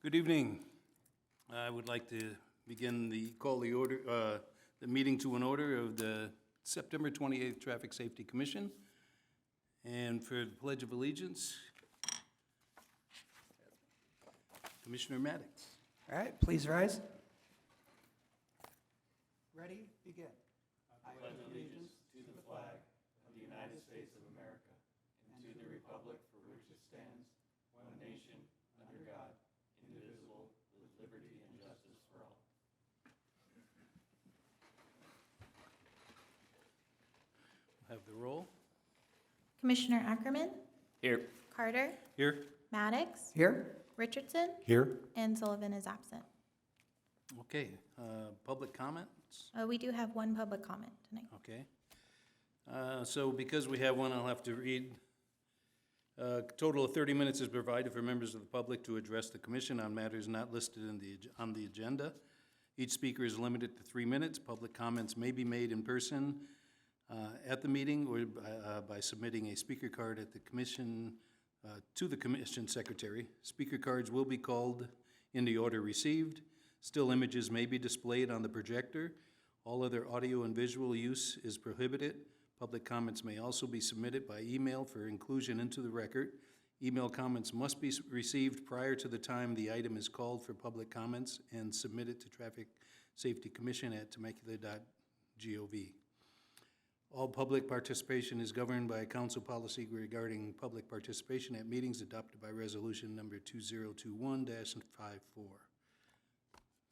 Good evening. I would like to call the meeting to an order of the September 28th Traffic Safety Commission. And for the Pledge of Allegiance, Commissioner Maddox. All right, please rise. Ready, begin. Have the roll. Commissioner Ackerman, Here. Carter, Here. Maddox, Here? Richardson, Here. and Sullivan is absent. Okay, public comments? We do have one public comment tonight. Okay. So because we have one, I'll have to read. A total of 30 minutes is provided for members of the public to address the commission on matters not listed on the agenda. Each speaker is limited to 3 minutes. Public comments may be made in person at the meeting or by submitting a speaker card at the commission to the commission secretary. Speaker cards will be called in the order received. Still images may be displayed on the projector. All other audio and visual use is prohibited. Public comments may also be submitted by email for inclusion into the record. Email comments must be received prior to the time the item is called for public comments and submitted to Traffic Safety Commission at temecula.gov. All public participation is governed by a council policy regarding public participation at meetings adopted by resolution number 2021-54.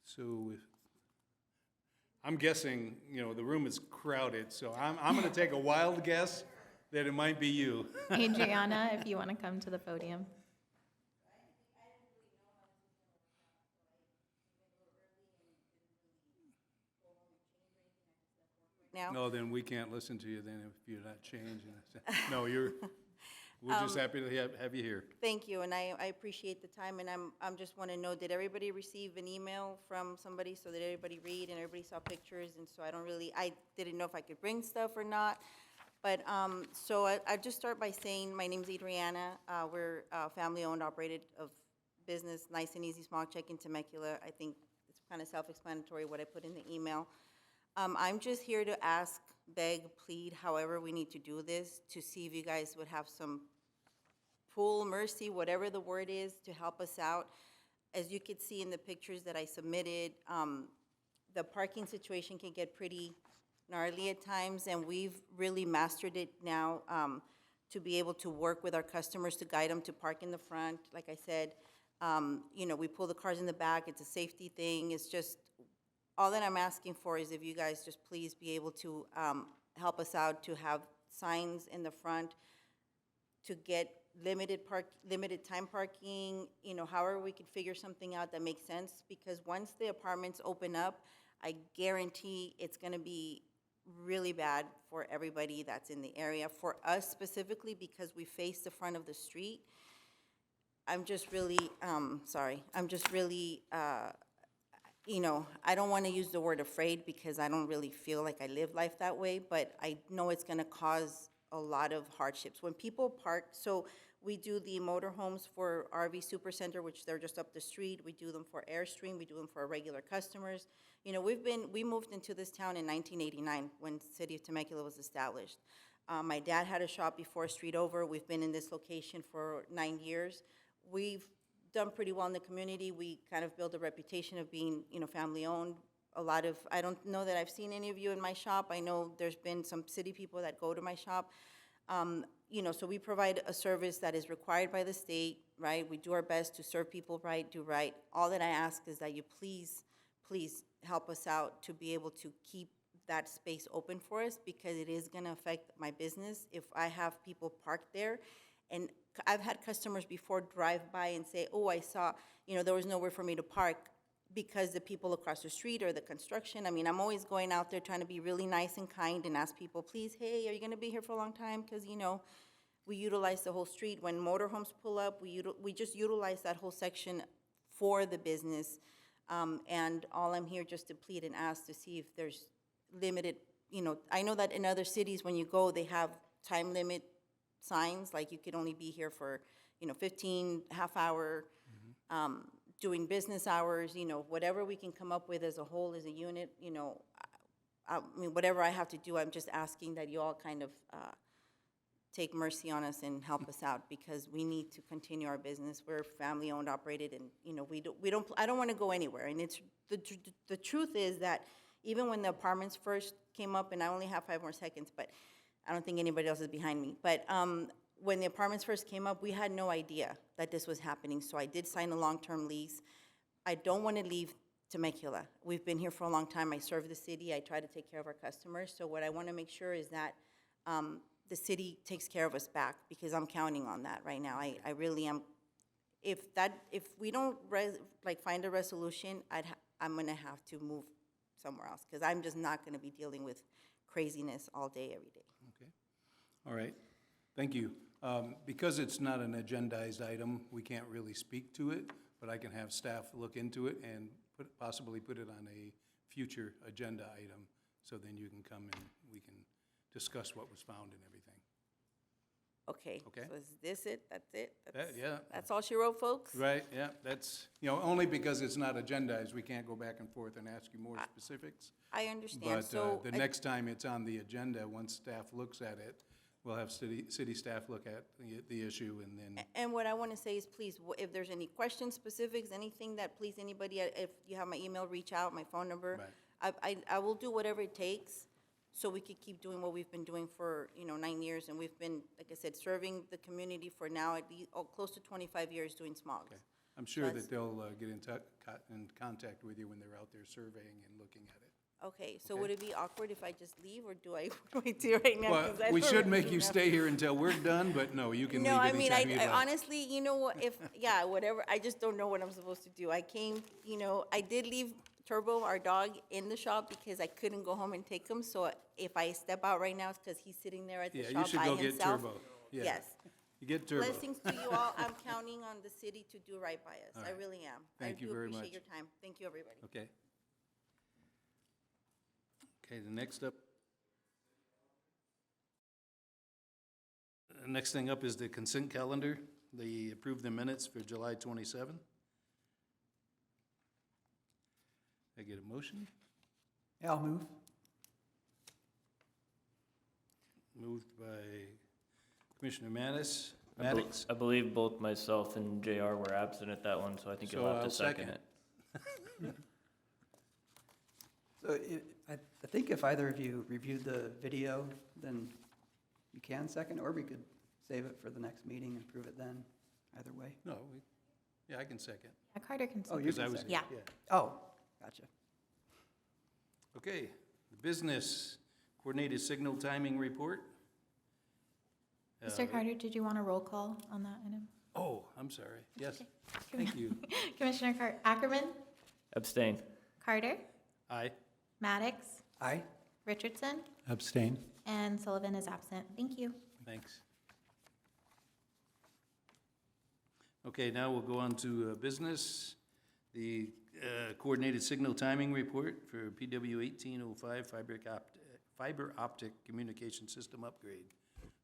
So I'm guessing, the room is crowded, so I'm going to take a wild guess that it might be you. Adriana, if you want to come to the podium. Now? No, then we can't listen to you then if you're not changing. No, we're just happy to have you here. Thank you, and I appreciate the time, and I'm just want to know, did everybody receive an email from somebody so that everybody read and everybody saw pictures? And so I didn't know if I could bring stuff or not. But, so I just start by saying, my name's Adriana. We're a family-owned, operated of business, nice and easy, small check in Temecula. I think it's kind of self-explanatory what I put in the email. I'm just here to ask, beg, plead, however we need to do this, to see if you guys would have some full mercy, whatever the word is, to help us out. As you could see in the pictures that I submitted, the parking situation can get pretty gnarly at times, and we've really mastered it now to be able to work with our customers to guide them to park in the front. Like I said, we pull the cars in the back. It's a safety thing. It's just, all that I'm asking for is if you guys just please be able to help us out to have signs in the front to get limited time parking, however we could figure something out that makes sense, because once the apartments open up, I guarantee it's going to be really bad for everybody that's in the area. For us specifically, because we face the front of the street, I'm just really, I don't want to use the word afraid because I don't really feel like I live life that way, but I know it's going to cause a lot of hardships. When people park, so we do the motorhomes for RV Supercenter, which they're just up the street. We do them for Airstream. We do them for our regular customers. We moved into this town in 1989 when the city of Temecula was established. My dad had a shop before a street over. We've been in this location for 9 years. We've done pretty well in the community. We kind of built a reputation of being, family-owned. I don't know that I've seen any of you in my shop. I know there's been some city people that go to my shop. So we provide a service that is required by the state, right? We do our best to serve people right, do right. All that I ask is that you please help us out to be able to keep that space open for us, because it is gonna affect my business if I have people parked there. And I've had customers before drive by and say, oh, I saw, there was nowhere for me to park because the people across the street or the construction. I mean, I'm always going out there trying to be really nice and kind and ask people, please, hey, are you going to be here for a long time? Because, we utilize the whole street. When motorhomes pull up, we just utilize that whole section for the business. And all I'm here just to plead and ask to see if there's limited, I know that in other cities when you go, they have time limit signs, like you could only be here for, 15, half hour. doing business hours, you know, whatever we can come up with as a whole, as a unit, you know, I mean, whatever I have to do, I'm just asking that you all kind of take mercy on us and help us out, because we need to continue our business. We're family-owned, operated, and, you know, I don't want to go anywhere. And it's, the truth is that even when the apartments first came up, and I only have 5 more seconds, but I don't think anybody else is behind me, but when the apartments first came up, we had no idea that this was happening, so I did sign a long-term lease. I don't want to leave Temecula. We've been here for a long time. I serve the city. I try to take care of our customers. So what I want to make sure is that the city takes care of us back, because I'm counting on that right now. I really am. If we don't find a resolution, I'm going to have to move somewhere else, because I'm just not going to be dealing with craziness all day, every day. Okay, all right, thank you. Because it's not an agendized item, we can't really speak to it, but I can have staff look into it and possibly put it on a future agenda item, so then you can come and we can discuss what was found and everything. Okay. Okay. So is this it? That's it? Yeah. That's all she wrote, folks? Right, yeah, that's, only because it's not agendized, we can't go back and forth and ask you more specifics. I understand. But So the next time it's on the agenda, once staff looks at it, we'll have city staff look at the issue, and then, And what I want to say is, please, if there's any questions, specifics, anything that, please, anybody, if you have my email, reach out, my phone number. I will do whatever it takes so we could keep doing what we've been doing for, 9 years. And we've been, like I said, serving the community for now at least, close to 25 years doing smogs. okay. I'm sure that they'll get in contact with you when they're out there surveying and looking at it. Okay, so Okay. would it be awkward if I just leave, or what do I do right now? Well, 'Cause I we don't should really make you know. stay here until we're done, but no, you can leave No, I mean, anytime you'd like. honestly, you know what, whatever, I just don't know what I'm supposed to do. I came, I did leave Turbo, our dog, in the shop because I couldn't go home and take him, so if I step out right now, it's because he's sitting there at the Yeah, you shop should by go himself. get Turbo. Yeah. Yes. You get Turbo. Blessings to you all. I'm counting on the city to do right by us. All I right. really am. Thank you very I do much. appreciate your time. Thank you, everybody. Okay. Okay, the next thing up is the consent calendar. They approved the minutes for July 27. I get a motion? Yeah, I'll move. Moved by Commissioner Maddox. I believe both myself and JR were absent at that one, so I think you'll So have to I'll second second. it. So I think if either of you reviewed the video, then you can second, or we could save it for the next meeting and prove it then, either way. No, I can second. Carter can Oh, say. you Because I can was second. here, Yeah. Oh, gotcha. Okay, the business coordinated signal timing report. Mr. Carter, did you want a roll call on that item? Oh, I'm sorry. Yes, thank you. Commissioner Ackerman, Abstain. Carter, Aye. Maddox, Aye? Richardson, Abstain. and Sullivan is absent. Thank you. Thanks. Okay, now we'll go on to business. The coordinated signal timing report for PW 1805 fiber optic communication system upgrade.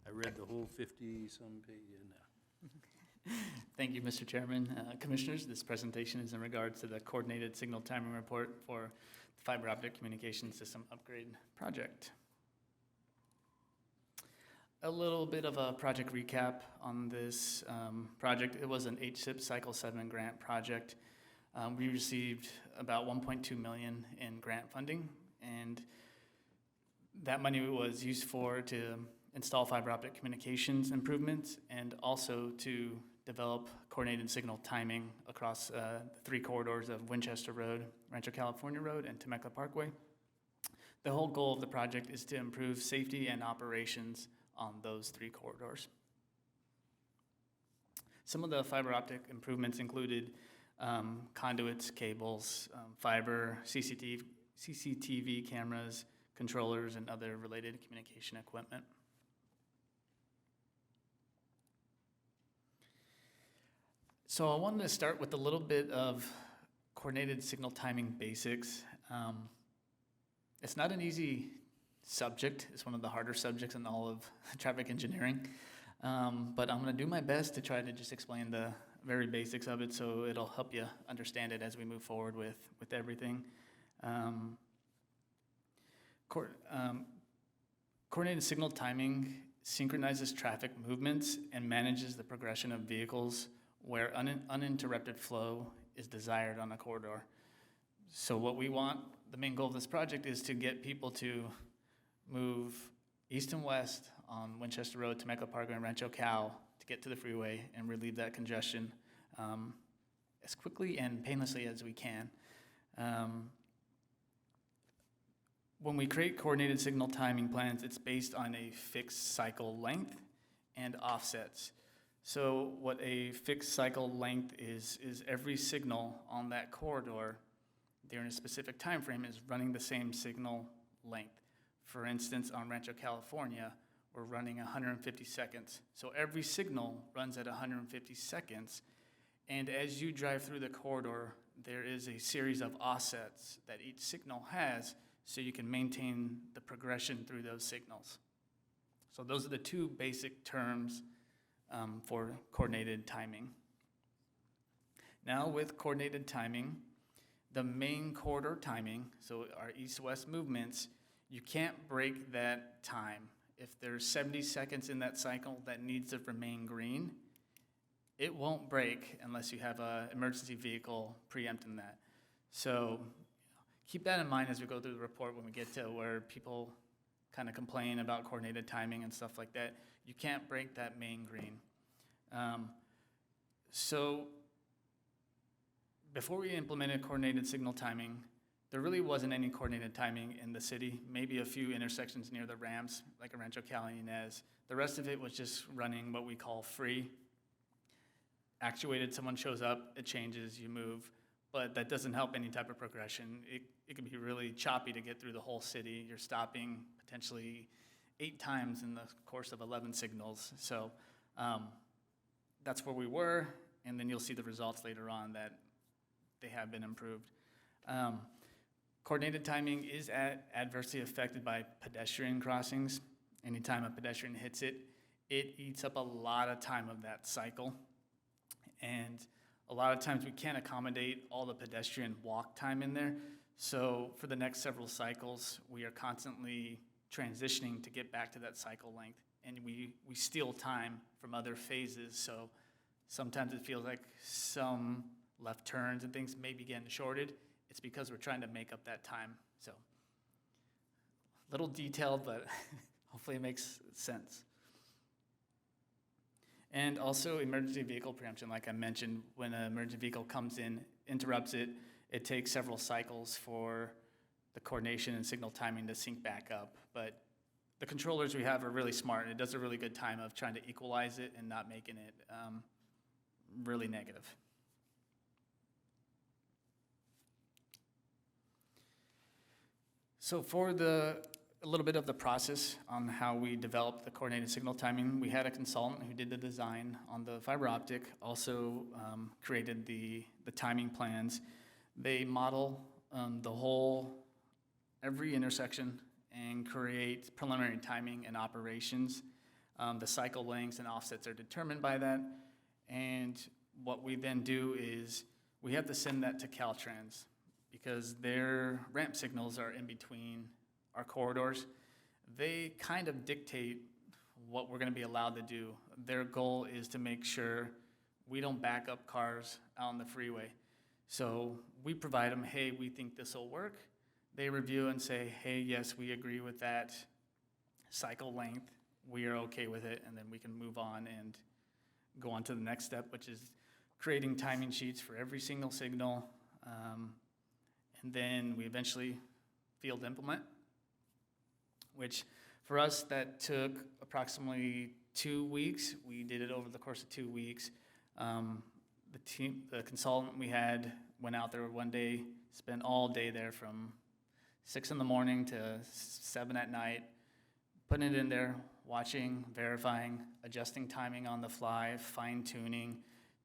I read the whole 50-some page now. Thank you, Mr. Chairman. Commissioners, this presentation is in regards to the coordinated signal timing report for the fiber optic communication system upgrade project. A little bit of a project recap on this project. It was an HSIP Cycle 7 grant project. We received about $1.2 million in grant funding, and that money was used to install fiber optic communications improvements and also to develop coordinated signal timing across the 3 corridors of Winchester Road, Rancho California Road, and Temecula Parkway. The whole goal of the project is to improve safety and operations on those 3 corridors. Some of the fiber optic improvements included conduits, cables, fiber, CCTV cameras, controllers, and other related communication equipment. So I wanted to start with a little bit of coordinated signal timing basics. It's not an easy subject. It's one of the harder subjects in all of traffic engineering. But I'm going to do my best to try to just explain the very basics of it, so it'll help you understand it as we move forward with everything. Coordinated signal timing synchronizes traffic movements and manages the progression of vehicles where uninterrupted flow is desired on a corridor. So what we want, the main goal of this project is to get people to move east and west on Winchester Road, Temecula Parkway, and Rancho Cal to get to the freeway and relieve that congestion as quickly and painlessly as we can. When we create coordinated signal timing plans, it's based on a fixed cycle length and offsets. So what a fixed cycle length is every signal on that corridor during a specific time frame is running the same signal length. For instance, on Rancho California, we're running 150 seconds. So every signal runs at 150 seconds. And as you drive through the corridor, there is a series of offsets that each signal has, so you can maintain the progression through those signals. So those are the two basic terms for coordinated timing. Now with coordinated timing, the main corridor timing, so our east-west movements, you can't break that time. If there's 70 seconds in that cycle that needs to remain green, it won't break unless you have an emergency vehicle preempting that. So keep that in mind as we go through the report when we get to where people kind of complain about coordinated timing and stuff like that. You can't break that main green. So before we implemented coordinated signal timing, there really wasn't any coordinated timing in the city, maybe a few intersections near the ramps, like Rancho Cal and Inez. The rest of it was just running what we call free. Actuated, someone shows up, it changes, you move. But that doesn't help any type of progression. It can be really choppy to get through the whole city. You're stopping potentially 8 times in the course of 11 signals. So that's where we were, and then you'll see the results later on that they have been improved. Coordinated timing is adversely affected by pedestrian crossings. Anytime a pedestrian hits it, it eats up a lot of time of that cycle. And a lot of times we can't accommodate all the pedestrian walk time in there. So for the next several cycles, we are constantly transitioning to get back to that cycle length. And we steal time from other phases. So sometimes it feels like some left turns and things may be getting shorted. It's because we're trying to make up that time. So a little detailed, but hopefully it makes sense. And also emergency vehicle preemption, like I mentioned, when an emergency vehicle comes in, interrupts it, it takes several cycles for the coordination and signal timing to sync back up. But the controllers we have are really smart, and it does a really good time of trying to equalize it and not making it really negative. So for a little bit of the process on how we developed the coordinated signal timing, we had a consultant who did the design on the fiber optic, also created the timing plans. They model every intersection and create preliminary timing and operations. The cycle lengths and offsets are determined by that. And what we then do is we have to send that to Caltrans because their ramp signals are in between our corridors. They kind of dictate what we're going to be allowed to do. Their goal is to make sure we don't back up cars out on the freeway. So we provide them, hey, we think this will work. They review and say, hey, yes, we agree with that cycle length. We are okay with it, and then we can move on and go on to the next step, which is creating timing sheets for every single signal. And then we eventually field implement, which for us, that took approximately 2 weeks. We did it over the course of 2 weeks. The consultant we had went out there one day, spent all day there from 6 in the morning to 7 at night, putting it in there, watching, verifying, adjusting timing on the fly, fine-tuning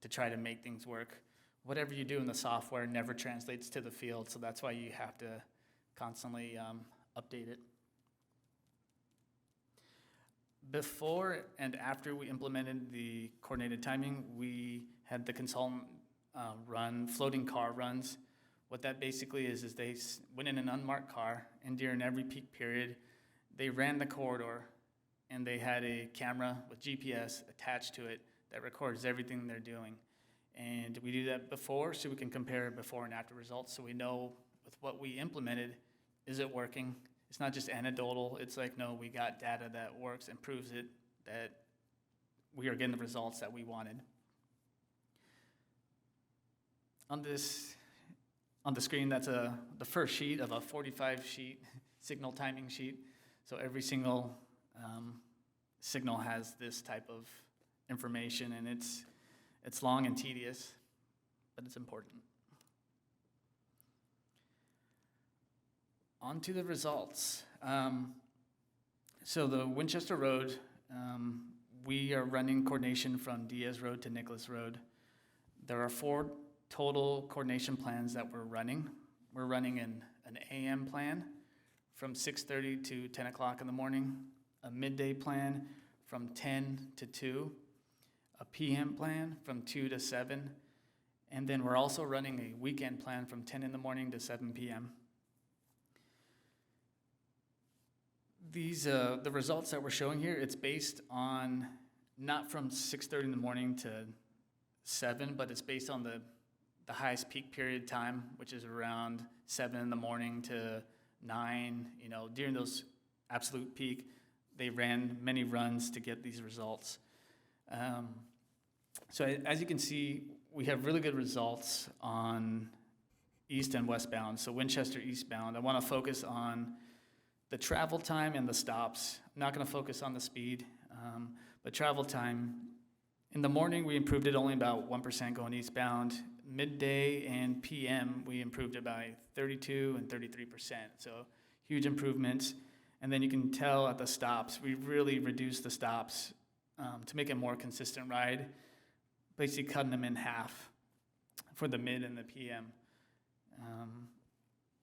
to try to make things work. Whatever you do in the software never translates to the field, so that's why you have to constantly update it. Before and after we implemented the coordinated timing, we had the consultant run floating car runs. What that basically is they went in an unmarked car, and during every peak period, they ran the corridor, and they had a camera with GPS attached to it that records everything they're doing. And we do that before so we can compare before and after results, so we know with what we implemented, is it working? It's not just anecdotal. It's like, no, we got data that works and proves it, that we are getting the results that we wanted. On the screen, that's the first sheet of a 45-sheet signal timing sheet. So every single signal has this type of information, and it's long and tedious, but it's important. On to the results. So the Winchester Road, we are running coordination from Diaz Road to Nicholas Road. There are 4 total coordination plans that we're running. We're running an AM plan from 6:30 to 10 o'clock in the morning, a midday plan from 10 to 2, a PM plan from 2 to 7, and then we're also running a weekend plan from 10 in the morning to 7 p.m. These, the results that we're showing here, it's based on, not from 6:30 in the morning to 7, but it's based on the highest peak period time, which is around 7 in the morning to 9. During those absolute peak, they ran many runs to get these results. So as you can see, we have really good results on east and westbound. So Winchester eastbound, I want to focus on the travel time and the stops. I'm not going to focus on the speed, but travel time. In the morning, we improved it only about 1% going eastbound. Midday and PM, we improved it by 32 and 33%. So huge improvements. And then you can tell at the stops, we really reduced the stops to make it a more consistent ride, basically cutting them in half for the mid and the PM.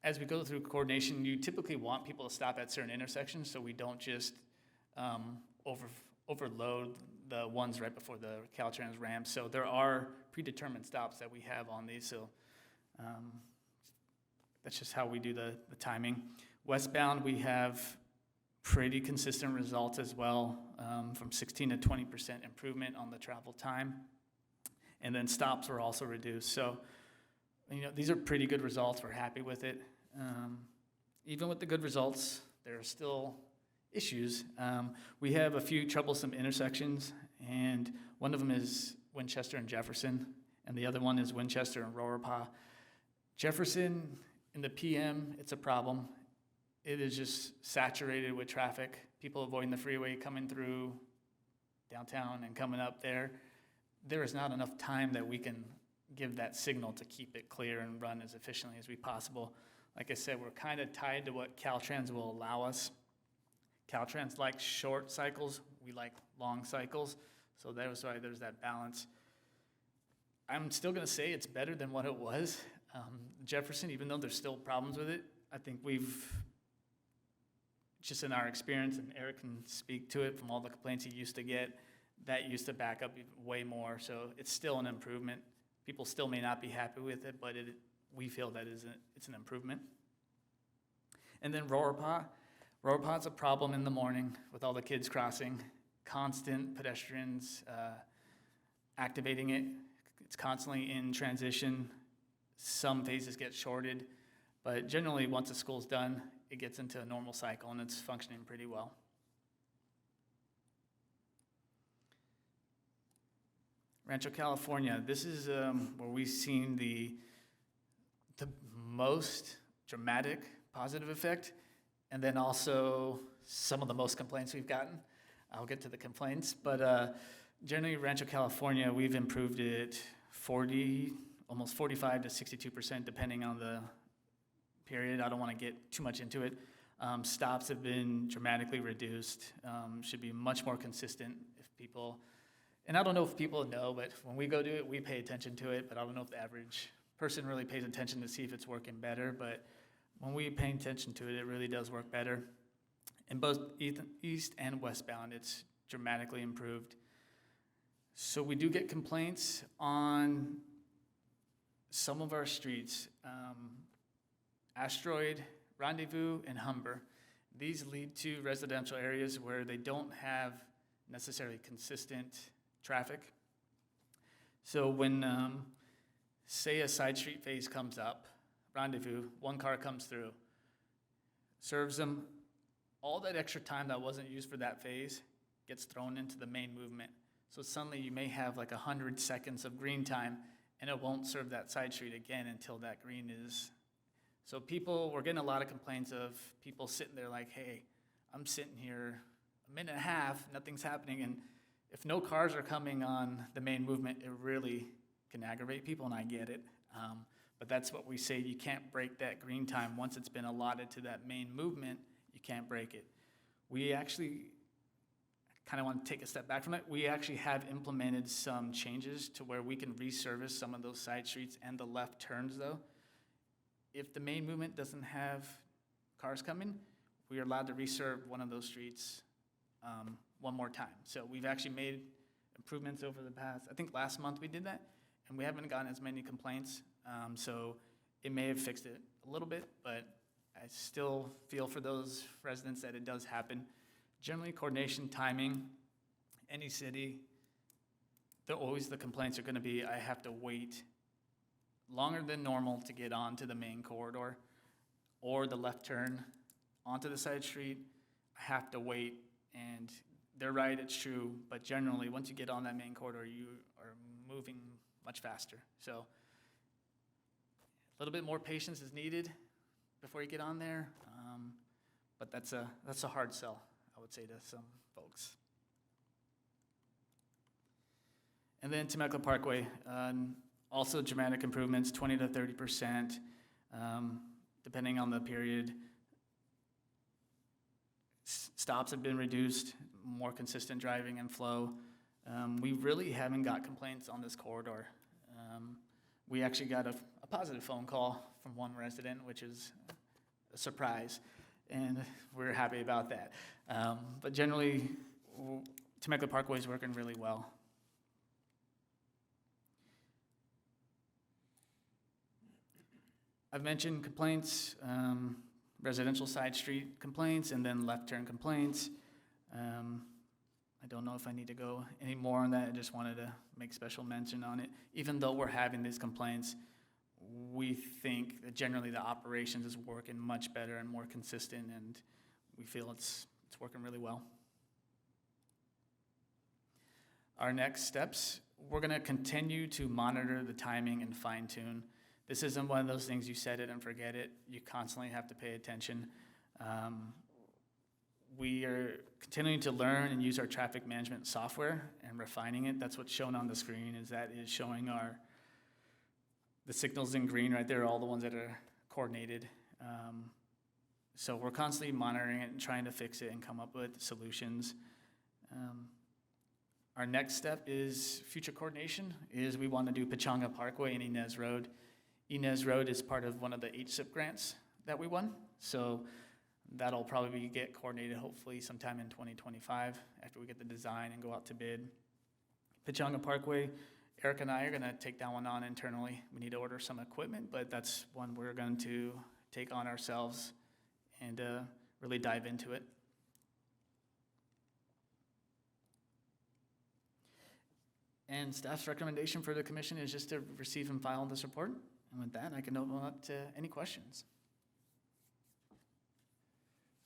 As we go through coordination, you typically want people to stop at certain intersections so we don't just overload the ones right before the Caltrans ramp. So there are predetermined stops that we have on these. So that's just how we do the timing. Westbound, we have pretty consistent results as well, from 16 to 20% improvement on the travel time. And then stops were also reduced. So, these are pretty good results. We're happy with it. Even with the good results, there are still issues. We have a few troublesome intersections, and one of them is Winchester and Jefferson, and the other one is Winchester and Rorpaw. Jefferson, in the PM, it's a problem. It is just saturated with traffic, people avoiding the freeway, coming through downtown and coming up there. There is not enough time that we can give that signal to keep it clear and run as efficiently as we possible. Like I said, we're kind of tied to what Caltrans will allow us. Caltrans likes short cycles, we like long cycles, so that's why there's that balance. I'm still gonna say it's better than what it was. Jefferson, even though there's still problems with it, I think we've, just in our experience, and Eric can speak to it from all the complaints he used to get, that used to back up way more, so it's still an improvement. People still may not be happy with it, but we feel that it's an improvement. And then Rorpaw's a problem in the morning with all the kids crossing, constant pedestrians activating it. It's constantly in transition. Some phases get shorted, but generally once the school's done, it gets into a normal cycle and it's functioning pretty well. Rancho California, this is where we've seen the most dramatic positive effect, and then also some of the most complaints we've gotten. I'll get to the complaints, but generally Rancho California, we've improved it 40, almost 45 to 62%, depending on the period. I don't want to get too much into it. Stops have been dramatically reduced, should be much more consistent if people, and I don't know if people know, but when we go do it, we pay attention to it, but I don't know if the average person really pays attention to see if it's working better, but when we pay attention to it, it really does work better. In both east and westbound, it's dramatically improved. So we do get complaints on some of our streets, Asteroid, Rendezvous, and Humber. These lead to residential areas where they don't have necessarily consistent traffic. So when, say a side street phase comes up, Rendezvous, one car comes through, serves them, all that extra time that wasn't used for that phase gets thrown into the main movement. So suddenly you may have like 100 seconds of green time, and it won't serve that side street again until that green is. So we're getting a lot of complaints of people sitting there like, hey, I'm sitting here a minute and a half, nothing's happening, and if no cars are coming on the main movement, it really can aggravate people, and I get it. But that's what we say, you can't break that green time. Once it's been allotted to that main movement, you can't break it. We actually kind of want to take a step back from it. We actually have implemented some changes to where we can resurface some of those side streets and the left turns though. If the main movement doesn't have cars coming, we are allowed to reserve one of those streets one more time. So we've actually made improvements over the past, I think last month we did that, and we haven't gotten as many complaints. So it may have fixed it a little bit, but I still feel for those residents that it does happen. Generally, coordination, timing, any city, the complaints are gonna be, I have to wait longer than normal to get onto the main corridor, or the left turn onto the side street, I have to wait, and they're right, it's true, but generally, once you get on that main corridor, you are moving much faster. So a little bit more patience is needed before you get on there, but that's a hard sell, I would say, to some folks. And then Temecula Parkway, also dramatic improvements, 20 to 30%, depending on the period. Stops have been reduced, more consistent driving and flow. We really haven't got complaints on this corridor. We actually got a positive phone call from one resident, which is a surprise, and we're happy about that. But generally, Temecula Parkway is working really well. I've mentioned complaints, residential side street complaints, and then left turn complaints. I don't know if I need to go any more on that. I just wanted to make special mention on it. Even though we're having these complaints, we think that generally the operations is working much better and more consistent, and we feel it's working really well. Our next steps, we're gonna continue to monitor the timing and fine tune. This isn't one of those things you set it and forget it. You constantly have to pay attention. We are continuing to learn and use our traffic management software and refining it. That's what's shown on the screen, is that is showing the signals in green right there, all the ones that are coordinated. So we're constantly monitoring it and trying to fix it and come up with solutions. Our next step is future coordination, is we want to do Pechanga Parkway and Inez Road. Inez Road is part of one of the HSIP grants that we won. So that'll probably get coordinated hopefully sometime in 2025 after we get the design and go out to bid. Pechanga Parkway, Eric and I are gonna take that one on internally. We need to order some equipment, but that's one we're going to take on ourselves and really dive into it. And staff's recommendation for the commission is just to receive and file this report. And with that, I can open up to any questions.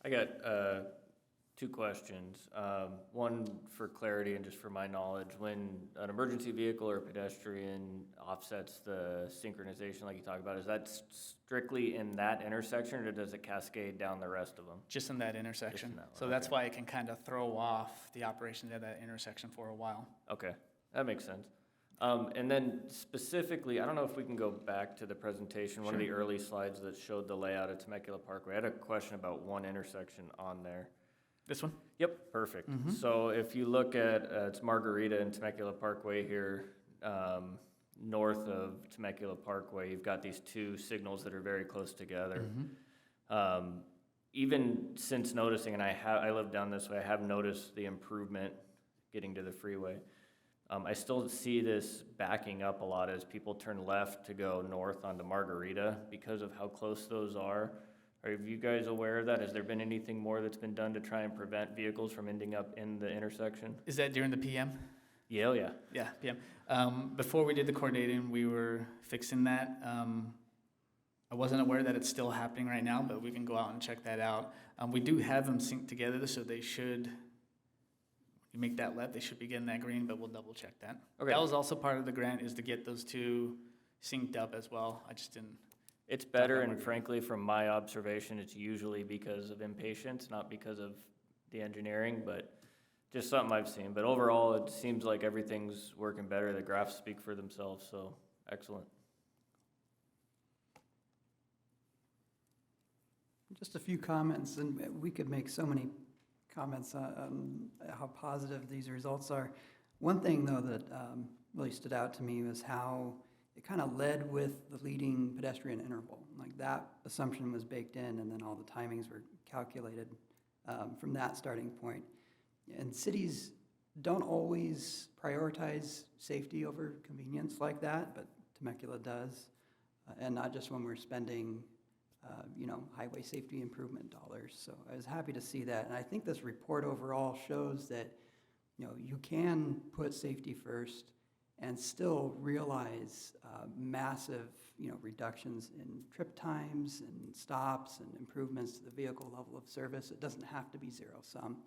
I got two questions. One for clarity and just for my knowledge. When an emergency vehicle or pedestrian offsets the synchronization like you talked about, is that strictly in that intersection, or does it cascade down the rest of them? Just in that intersection. Just in that one, So that's okay. why it can kind of throw off the operations at that intersection for a while. Okay, that makes sense. And then specifically, I don't know if we can go back to the presentation, one of the early slides that showed the layout of Temecula Parkway. I had a question about one intersection on there. This one? Yep, perfect. So if you look at, it's Margarita and Temecula Parkway here, north of Temecula Parkway, you've got these two signals that are very close together. Even since noticing, and I live down this way, I have noticed the improvement getting to the freeway. I still see this backing up a lot as people turn left to go north onto Margarita because of how close those are. Are you guys aware of that? Has there been anything more that's been done to try and prevent vehicles from ending up in the intersection? Is that during the PM? Yeah, oh yeah. Yeah, PM. Before we did the coordinating, we were fixing that. I wasn't aware that it's still happening right now, but we can go out and check that out. We do have them synced together, so they should, you make that left, they should be getting that green, but we'll double check that. Okay. That was also part of the grant, is to get those two synced up as well. I just didn't. It's better, and frankly, from my observation, it's usually because of impatience, not because of the engineering, but just something I've seen. But overall, it seems like everything's working better. The graphs speak for themselves, so excellent. Just a few comments, and we could make so many comments on how positive these results are. One thing, though, that really stood out to me was how it kind of led with the leading pedestrian interval. Like, that assumption was baked in, and then all the timings were calculated from that starting point. And cities don't always prioritize safety over convenience like that, but Temecula does. And not just when we're spending highway safety improvement dollars. So I was happy to see that. And I think this report overall shows that, you can put safety first and still realize massive, reductions in trip times and stops and improvements to the vehicle level of service. It doesn't have to be zero sum.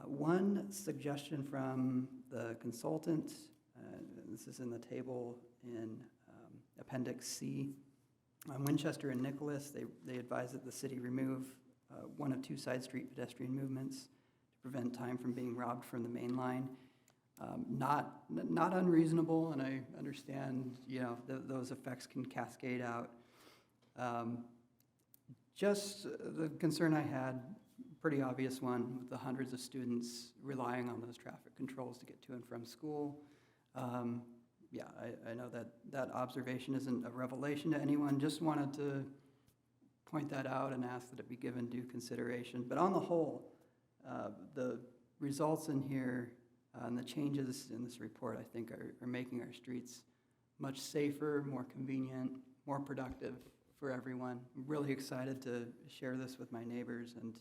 One suggestion from the consultant, this is in the table in Appendix C. On Winchester and Nicholas, they advise that the city remove one of two side street pedestrian movements to prevent time from being robbed from the main line. Not unreasonable, and I understand, those effects can cascade out. Just the concern I had, pretty obvious one, with the hundreds of students relying on those traffic controls to get to and from school. I know that observation isn't a revelation to anyone, just wanted to point that out and ask that it be given due consideration. But on the whole, the results in here and the changes in this report, I think, are making our streets much safer, more convenient, more productive for everyone. I'm really excited to share this with my neighbors, and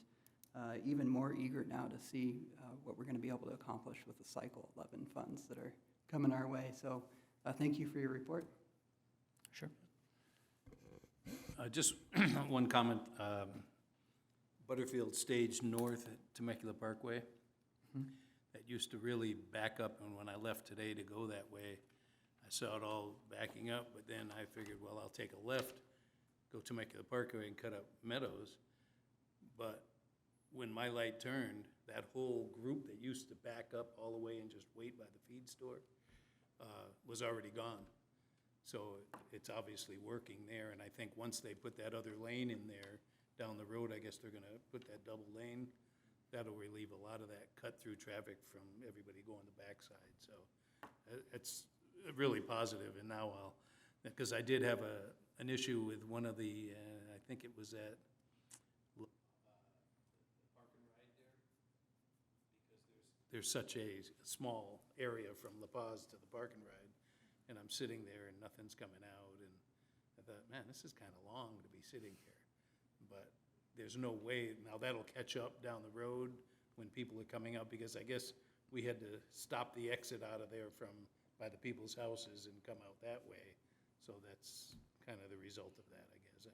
even more eager now to see what we're going to be able to accomplish with the Cycle 11 funds that are coming our way. So thank you for your report. Sure. Just one comment. Butterfield Stage North at Temecula Parkway. That used to really back up, and when I left today to go that way, I saw it all backing up, but then I figured, well, I'll take a left, go Temecula Parkway and cut up Meadows. But when my light turned, that whole group that used to back up all the way and just wait by the feed store was already gone. So it's obviously working there, and I think once they put that other lane in there down the road, I guess they're gonna put that double lane. That'll relieve a lot of that cut-through traffic from everybody going the backside. So it's really positive. And now because I did have an issue with one of the, I think it was at the Park and Ride there, because there's such a small area from La Paz to the Park and Ride, and I'm sitting there and nothing's coming out, and I thought, man, this is kind of long to be sitting here. But there's no way, now that'll catch up down the road when people are coming out, because I guess we had to stop the exit out of there by the people's houses and come out that way. So that's kind of the result of that, I guess.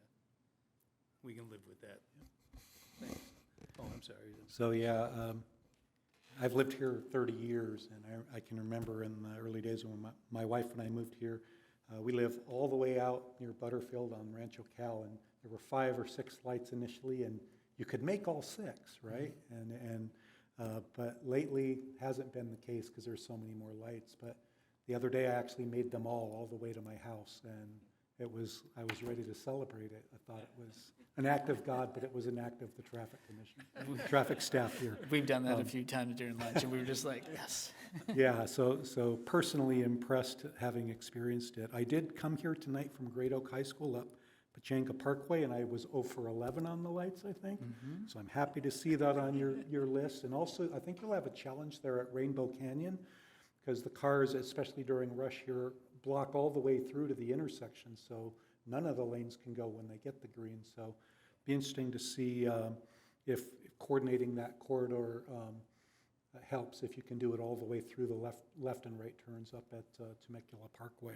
We can live with that. Thanks. Oh, I'm sorry. So, yeah, I've lived here 30 years, and I can remember in the early days when my wife and I moved here, we live all the way out near Butterfield on Rancho Cal, and there were 5 or 6 lights initially, and you could make all 6, right? But lately hasn't been the case because there's so many more lights. But the other day I actually made them all the way to my house, and I was ready to celebrate it. I thought it was an act of God, but it was an act of the traffic commission, traffic staff here. We've done that a few times during lunch, and we were just like, yes. Yeah, so personally impressed having experienced it. I did come here tonight from Great Oak High School up Pachanga Parkway, and I was 0 for 11 on the lights, I think. So I'm happy to see that on your list. And also, I think you'll have a challenge there at Rainbow Canyon, because the cars, especially during rush here, block all the way through to the intersection, so none of the lanes can go when they get the green. So be interesting to see if coordinating that corridor helps, if you can do it all the way through the left and right turns up at Temecula Parkway.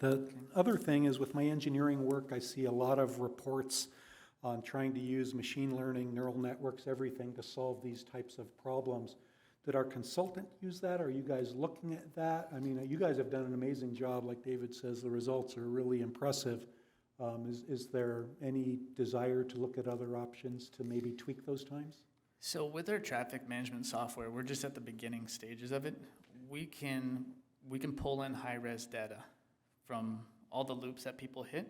The other thing is, with my engineering work, I see a lot of reports on trying to use machine learning, neural networks, everything to solve these types of problems. Did our consultant use that? Are you guys looking at that? I mean, you guys have done an amazing job. Like David says, the results are really impressive. Is there any desire to look at other options to maybe tweak those times? So with our traffic management software, we're just at the beginning stages of it. We can pull in high-res data from all the loops that people hit,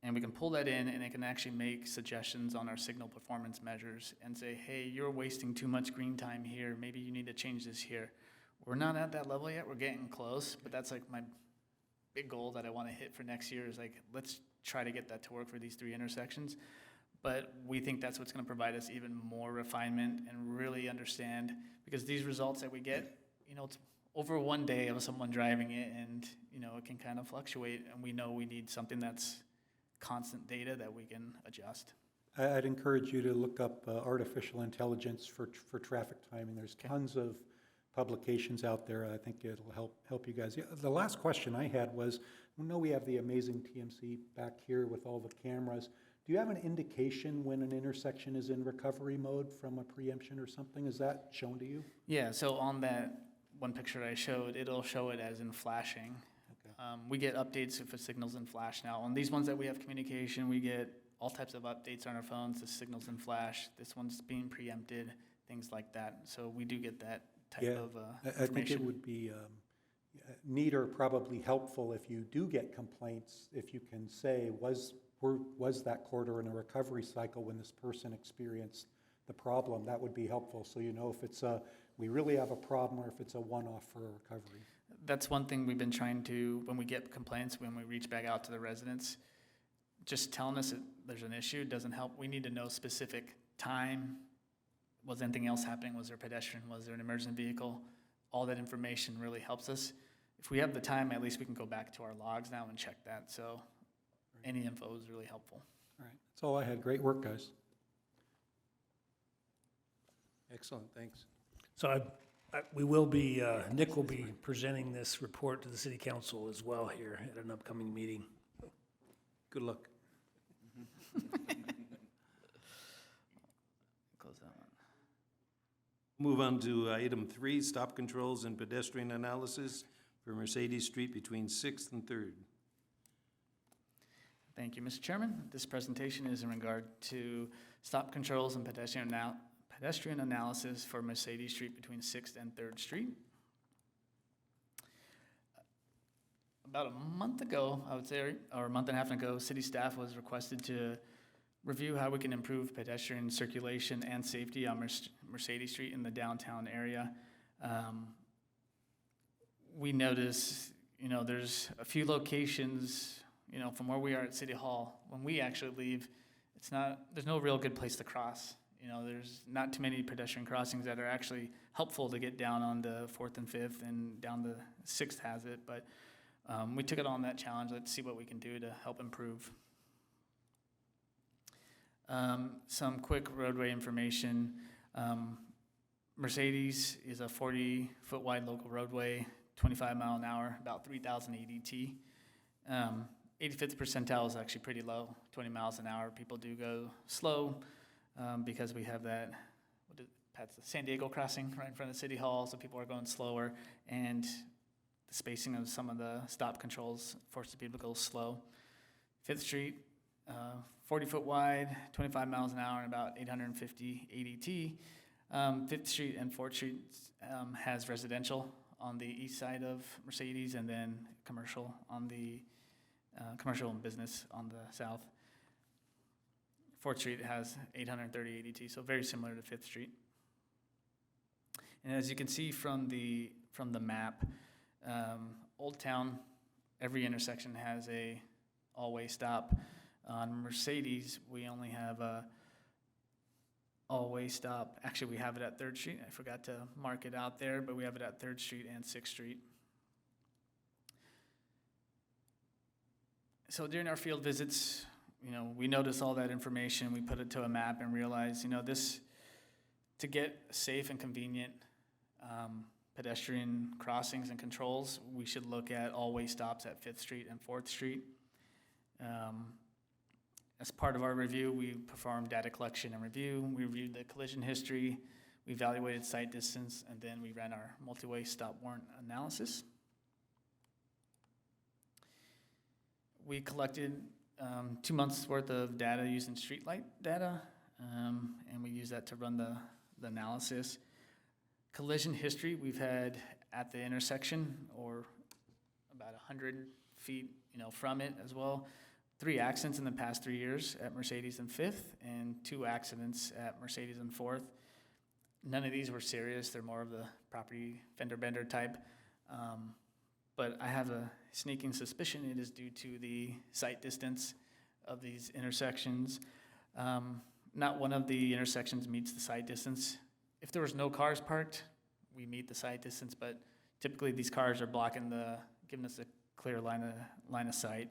and we can pull that in, and it can actually make suggestions on our signal performance measures and say, hey, you're wasting too much green time here. Maybe you need to change this here. We're not at that level yet. We're getting close, but that's like my big goal that I want to hit for next year is like, let's try to get that to work for these 3 intersections. But we think that's what's going to provide us even more refinement and really understand, because these results that we get, it's over one day of someone driving it, and, it can kind of fluctuate, and we know we need something that's constant data that we can adjust. I'd encourage you to look up artificial intelligence for traffic timing. There's tons of publications out there. I think it'll help you guys. Yeah, the last question I had was, we know we have the amazing TMC back here with all the cameras. Do you have an indication when an intersection is in recovery mode from a preemption or something? Is that shown to you? Yeah, so on that one picture I showed, it'll show it as in flashing. Okay. We get updates if a signal's in flash now. On these ones that we have communication, we get all types of updates on our phones. The signal's in flash. This one's being preempted, things like that. So we do get that type of I think it information. would be neat or probably helpful if you do get complaints, if you can say, was that corridor in a recovery cycle when this person experienced the problem? That would be helpful, so if it's we really have a problem, or if it's a one-off for a recovery. That's one thing we've been trying to, when we get complaints, when we reach back out to the residents, just telling us that there's an issue doesn't help. We need to know specific time. Was anything else happening? Was there a pedestrian? Was there an emergent vehicle? All that information really helps us. If we have the time, at least we can go back to our logs now and check that. So any info is really helpful. All right, that's all I had. Great work, guys. Excellent, thanks. So we will be, Nick will be presenting this report to the city council as well here at an upcoming meeting. Good luck. Close that one. Move on to item 3, stop controls and pedestrian analysis for Mercedes Street between 6th and 3rd. Thank you, Mr. Chairman. This presentation is in regard to stop controls and pedestrian analysis for Mercedes Street between 6th and 3rd Street. About a month ago, I would say, or a month and a half ago, city staff was requested to review how we can improve pedestrian circulation and safety on Mercedes Street in the downtown area. We notice, there's a few locations, from where we are at City Hall. When we actually leave, there's no real good place to cross. There's not too many pedestrian crossings that are actually helpful to get down on the 4th and 5th, and down the 6th has it. But we took it on that challenge. Let's see what we can do to help improve. Some quick roadway information. Mercedes is a 40-foot wide local roadway, 25 mile an hour, about 3,000 ADT. 85th percentile is actually pretty low, 20 miles an hour. People do go slow because we have that, Pat's the San Diego crossing right in front of City Hall, so people are going slower, and the spacing of some of the stop controls forces people to go slow. 5th Street, 40-foot wide, 25 miles an hour, and about 850 ADT. 5th Street and 4th Street has residential on the east side of Mercedes, and then commercial on the commercial and business on the south. 4th Street has 830 ADT, so very similar to 5th Street. And as you can see from the map, Old Town, every intersection has a all-way stop. On Mercedes, we only have a all-way stop. Actually, we have it at 3rd Street. I forgot to mark it out there, but we have it at 3rd Street and 6th Street. So during our field visits, we notice all that information, we put it to a map and realize, this, to get safe and convenient pedestrian crossings and controls, we should look at all-way stops at 5th Street and 4th Street. As part of our review, we performed data collection and review. We reviewed the collision history, we evaluated sight distance, and then we ran our multi-way stop warrant analysis. We collected 2 months' worth of data using streetlight data, and we use that to run the analysis. Collision history, we've had at the intersection, or about 100 feet, from it as well. 3 accidents in the past 3 years at Mercedes and 5th, and 2 accidents at Mercedes and 4th. None of these were serious. They're more of the property fender bender type. But I have a sneaking suspicion it is due to the sight distance of these intersections. Not one of the intersections meets the sight distance. If there was no cars parked, we meet the sight distance, but typically these cars are blocking giving us a clear line of sight.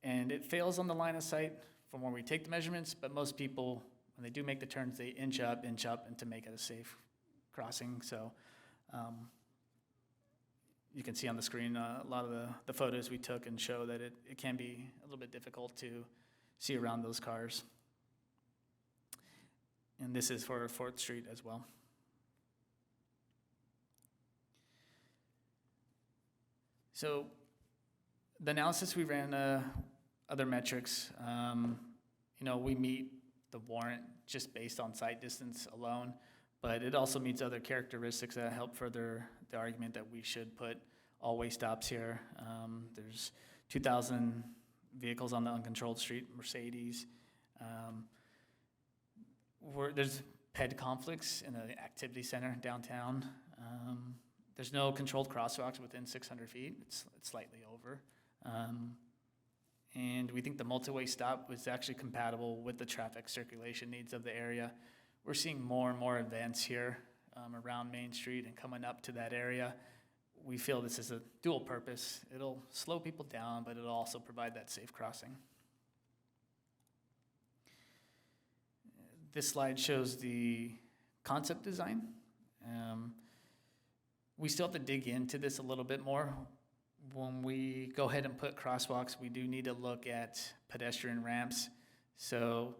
And it fails on the line of sight from where we take the measurements, but most people, when they do make the turns, they inch up, and to make it a safe crossing. So you can see on the screen a lot of the photos we took and show that it can be a little bit difficult to see around those cars. And this is for 4th Street as well. So the analysis we ran, other metrics, we meet the warrant just based on sight distance alone, but it also meets other characteristics that help further the argument that we should put all-way stops here. There's 2,000 vehicles on the uncontrolled street, Mercedes. There's PED conflicts in the activity center downtown. There's no controlled crosswalks within 600 feet. It's slightly over. And we think the multi-way stop was actually compatible with the traffic circulation needs of the area. We're seeing more and more events here around Main Street and coming up to that area. We feel this is a dual purpose. It'll slow people down, but it'll also provide that safe crossing. This slide shows the concept design. We still have to dig into this a little bit more. When we go ahead and put crosswalks, we do need to look at pedestrian ramps. So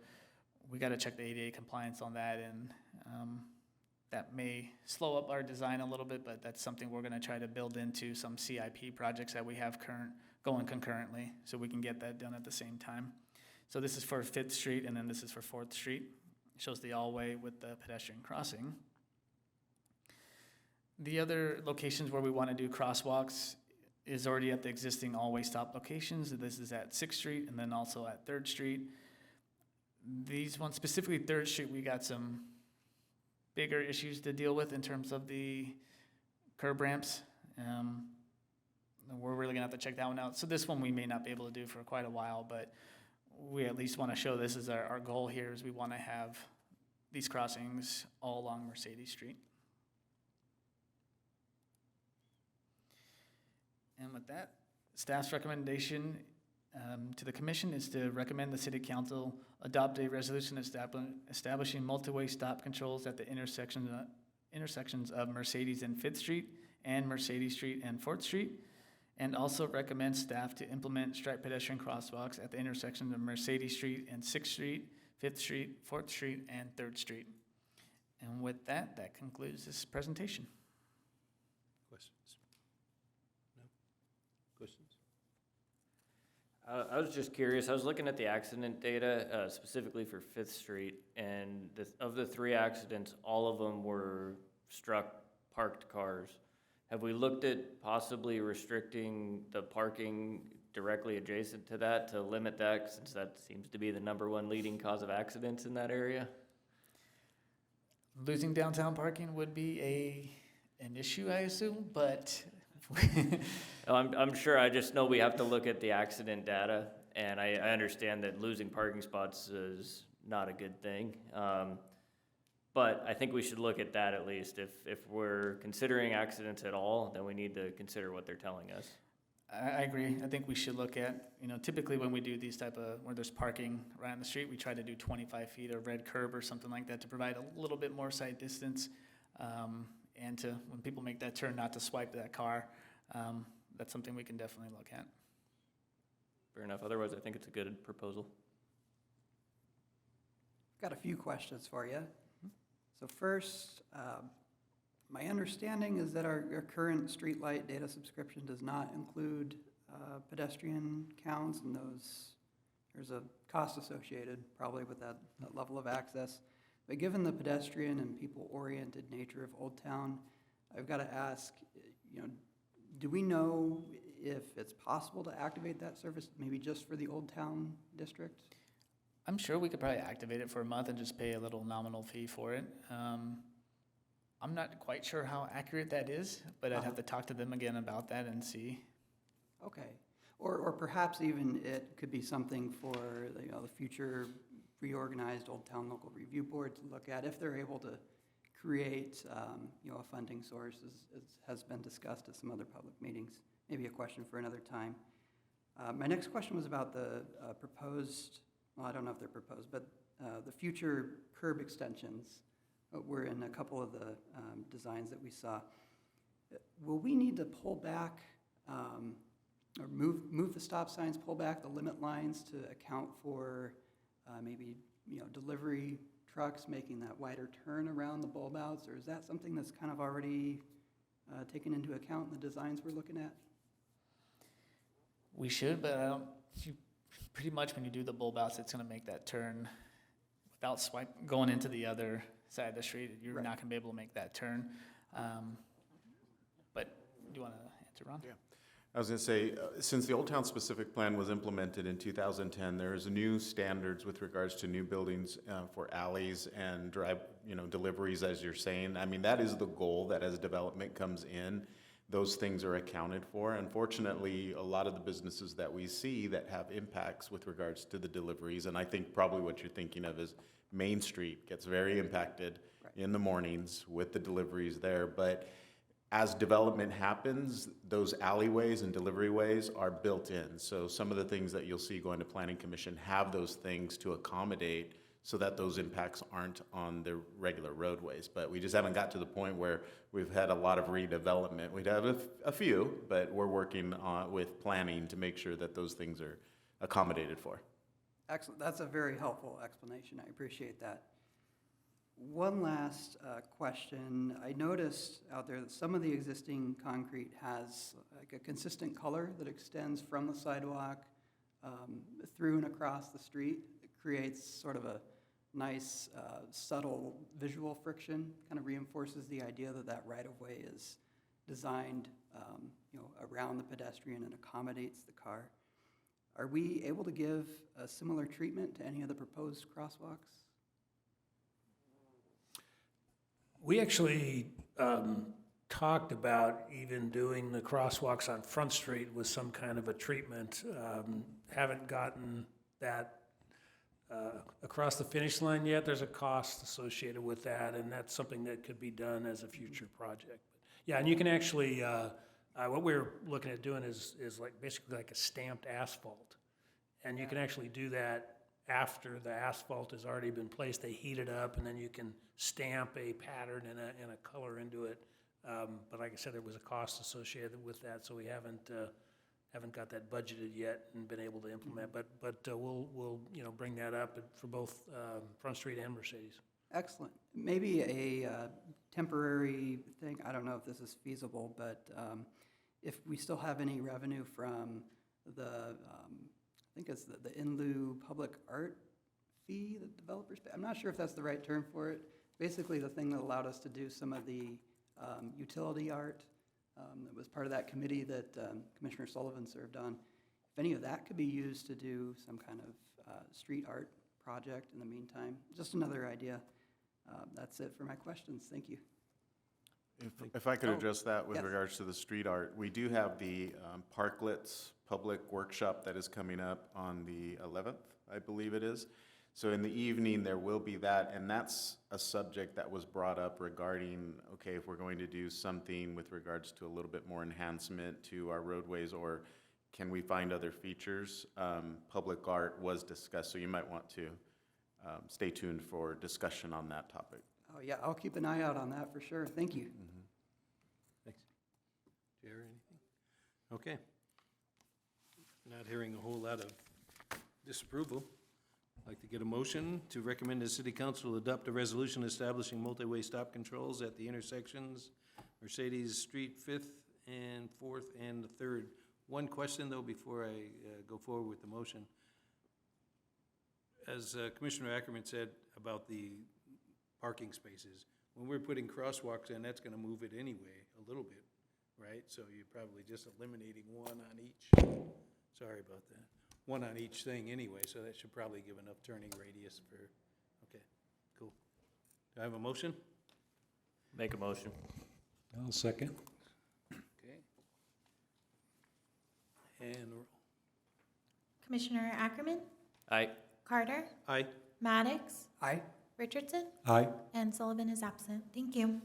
we got to check the ADA compliance on that, and that may slow up our design a little bit, but that's something we're going to try to build into some CIP projects that we have going concurrently, so we can get that done at the same time. So this is for 5th Street, and then this is for 4th Street. It shows the all-way with the pedestrian crossing. The other locations where we want to do crosswalks is already at the existing all-way stop locations. This is at 6th Street and then also at 3rd Street. These ones, specifically 3rd Street, we got some bigger issues to deal with in terms of the curb ramps. We're really gonna have to check that one out. So this one we may not be able to do for quite a while, but we at least want to show this as our goal here, is we want to have these crossings all along Mercedes Street. And with that, staff's recommendation to the commission is to recommend the city council adopt a resolution establishing multi-way stop controls at the intersections of Mercedes and 5th Street and Mercedes Street and 4th Street, and also recommend staff to implement striped pedestrian crosswalks at the intersections of Mercedes Street and 6th Street, 5th Street, 4th Street, and 3rd Street. And with that, that concludes this presentation. Questions? No? Questions? I was just curious, I was looking at the accident data specifically for 5th Street, and of the 3 accidents, all of them were struck parked cars. Have we looked at possibly restricting the parking directly adjacent to that to limit that, since that seems to be the #1 leading cause of accidents in that area? Losing downtown parking would be an issue, I assume, but I'm sure, I just know we have to look at the accident data, And I understand that losing parking spots is not a good thing. But I think we should look at that at least. If we're considering accidents at all, then we need to consider what they're telling us. I agree. I think we should look at, typically when we do these type of, where there's parking right on the street, we try to do 25 feet of red curb or something like that to provide a little bit more sight distance. And to, when people make that turn, not to swipe that car. That's something we can definitely look at. Fair enough. Otherwise, I think it's a good proposal. Got a few questions for you. So first, my understanding is that our current streetlight data subscription does not include pedestrian counts, and there's a cost associated probably with that level of access. But given the pedestrian and people-oriented nature of Old Town, I've got to ask, do we know if it's possible to activate that service, maybe just for the Old Town district? I'm sure we could probably activate it for a month and just pay a little nominal fee for it. I'm not quite sure how accurate that is, but I'd have to talk to them again about that and see. Okay. Or perhaps even it could be something for the future reorganized Old Town Local Review Board to look at if they're able to create a funding source, as has been discussed at some other public meetings. Maybe a question for another time. My next question was about the proposed, well, I don't know if they're proposed, but the future curb extensions were in a couple of the designs that we saw. Will we need to pull back or move the stop signs, pull back the limit lines to account for maybe delivery trucks making that wider turn around the bulb outs, or is that something that's kind of already taken into account in the designs we're looking at? We should, but pretty much when you do the bulb outs, it's going to make that turn without going into the other side of the street. You're Right. not going to be able to make that turn. But do you want to answer, Ron? Yeah. I was going to say, since the Old Town Specific Plan was implemented in 2010, there's new standards with regards to new buildings for alleys and deliveries, as you're saying. I mean, that is the goal, that as development comes in, those things are accounted for. Unfortunately, a lot of the businesses that we see that have impacts with regards to the deliveries, and I think probably what you're thinking of is Main Street gets very impacted in the mornings with the deliveries there. But as development happens, those alleyways and delivery ways are built in. So some of the things that you'll see going to Planning Commission have those things to accommodate so that those impacts aren't on the regular roadways. But we just haven't got to the point where we've had a lot of redevelopment. We'd have a few, but we're working with planning to make sure that those things are accommodated for. Excellent. That's a very helpful explanation. I appreciate that. One last question. I noticed out there that some of the existing concrete has like a consistent color that extends from the sidewalk through and across the street. It creates sort of a nice, subtle visual friction, kind of reinforces the idea that that right-of-way is designed around the pedestrian and accommodates the car. Are we able to give a similar treatment to any of the proposed crosswalks? We actually talked about even doing the crosswalks on Front Street with some kind of a treatment. Haven't gotten that across the finish line yet. There's a cost associated with that, and that's something that could be done as a future project. Yeah, and you can actually, what we're looking at doing is like basically like a stamped asphalt. And you can actually do that after the asphalt has already been placed. They heat it up, and then you can stamp a pattern and a color into it. But like I said, there was a cost associated with that, so we haven't got that budgeted yet and been able to implement. But we'll bring that up for both Front Street and Mercedes. Excellent. Maybe a temporary thing, I don't know if this is feasible, but if we still have any revenue from the, I think it's the in lieu public art fee that developers pay. I'm not sure if that's the right term for it. Basically, the thing that allowed us to do some of the utility art that was part of that committee that Commissioner Sullivan served on. If any of that could be used to do some kind of street art project in the meantime, just another idea. That's it for my questions. Thank you. If I could address that with yes. regards to the street art, we do have the Parklets Public Workshop that is coming up on the 11th, I believe it is. So in the evening, there will be that, and that's a subject that was brought up regarding, okay, if we're going to do something with regards to a little bit more enhancement to our roadways, or can we find other features? Public art was discussed, so you might want to stay tuned for discussion on that topic. Oh, yeah, I'll keep an eye out on that for sure. Thank you. Thanks. Chair, anything? Okay. Not hearing a whole lot of disapproval. I'd like to get a motion to recommend the city council adopt a resolution establishing multi-way stop controls at the intersections Mercedes Street 5th and 4th and the 3rd. One question, though, before I go forward with the motion. As Commissioner Ackerman said about the parking spaces, when we're putting crosswalks in, that's gonna move it anyway, a little bit, right? So you're probably just eliminating one on each. Sorry about that. One on each thing anyway, so that should probably give enough turning radius for, okay, cool. Do I have a motion? Make a motion. I'll second. Okay. And roll. Commissioner Ackerman, Aye. Carter, Aye. Maddox, Aye. Richardson, Aye. and Sullivan is absent. Thank you.